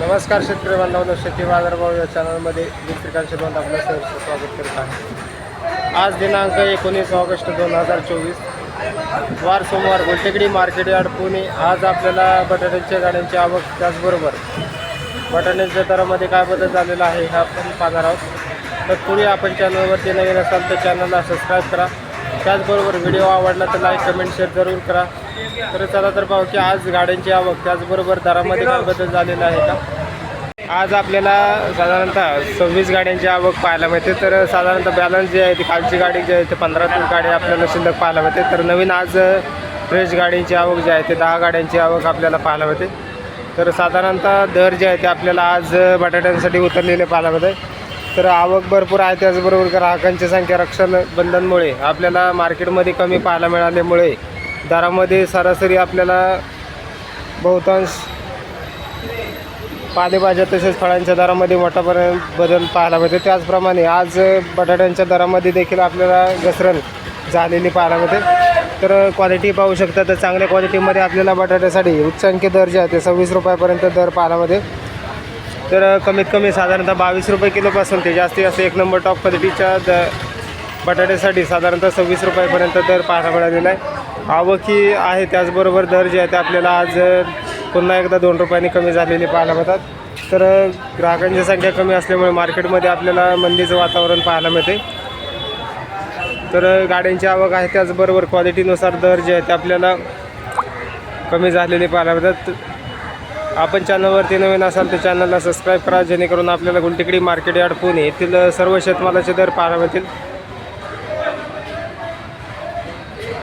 नमस्कार शेतकरी बांधवांनो, शेती बाजारभाव या चॅनलमध्ये मी श्रीकांत शेतवंत आपलं सहर्ष स्वागत करत आहे। आज दिनांक 19 ऑगस्ट 2024 वार सोमवार, गुलटेकडी मार्केट यार्ड पुणे। आज आपल्याला बटाट्याच्या गाड्यांची आवक त्याचबरोबर बटाट्याच्या दरामध्ये काय बदल झालेला आहे हे आपण पाहणार आहोत। तत्पूर्वी आपण चॅनलवरती नवीन असाल तर चॅनलला सबस्क्राईब करा, त्याचबरोबर व्हिडिओ आवडला तर लाईक कमेंट शेअर जरूर करा। तर चला तर पाहू की आज गाड्यांची आवक त्याचबरोबर दरामध्ये काय बदल झालेला आहे का। आज आपल्याला साधारणतः 26 गाड्यांची आवक पाहायला मिळते। तर साधारणतः बॅलन्स जे आहे ती खालची गाडी जी आहे ते 15 गाडी आपल्याला शिल्लक पाहायला मिळते। तर नवीन आज फ्रेश गाडींची आवक जी आहे ते 10 गाड्यांची आवक आपल्याला पाहायला मिळते। तर साधारणतः दर जे आहे ते आपल्याला आज बटाट्यांसाठी उतरलेले पाहायला मिळते। तर आवक भरपूर आहे, त्याचबरोबर ग्राहकांची संख्या रक्षाबंधनमुळे आपल्याला मार्केटमध्ये कमी पाहायला मिळाल्यामुळे दरामध्ये सरासरी आपल्याला बहुतांश पालेभाज्या तसेच फळांच्या दरामध्ये मोठापर्यंत बदल पाहायला मिळते। त्याचप्रमाणे आज बटाट्यांच्या दरामध्ये देखील आपल्याला घसरण झालेली पाहायला मिळते। तर क्वालिटी पाहू शकता, तर चांगल्या क्वालिटीमध्ये आपल्याला बटाट्यासाठी उच्चांकी दर जे आहे ते 26 रुपयापर्यंत दर पाहायला मिळते। तर कमीत कमी साधारणतः 22 रुपये किलोपासून ते जास्तीत जास्त एक नंबर टॉप क्वालिटीच्या बटाट्यासाठी साधारणतः 26 रुपयापर्यंत दर पाहायला मिळालेला आहे। आवकी आहे, त्याचबरोबर दर जे आहे ते आपल्याला आज पुन्हा एकदा 2 रुपयांनी कमी झालेली पाहायला मिळतात। तर ग्राहकांची संख्या कमी असल्यामुळे मार्केटमध्ये आपल्याला मंदीचं वातावरण पाहायला मिळते। तर गाड्यांची आवक आहे, त्याचबरोबर क्वालिटीनुसार दर जे आहे ते आपल्याला कमी झालेले पाहायला मिळतात। आपण चॅनलवरती नवीन असाल तर चॅनलला सबस्क्राईब करा, जेणेकरून आपल्याला गुलटेकडी मार्केट यार्ड पुणे येथील सर्व शेतमालाचे दर पाहायला मिळतील।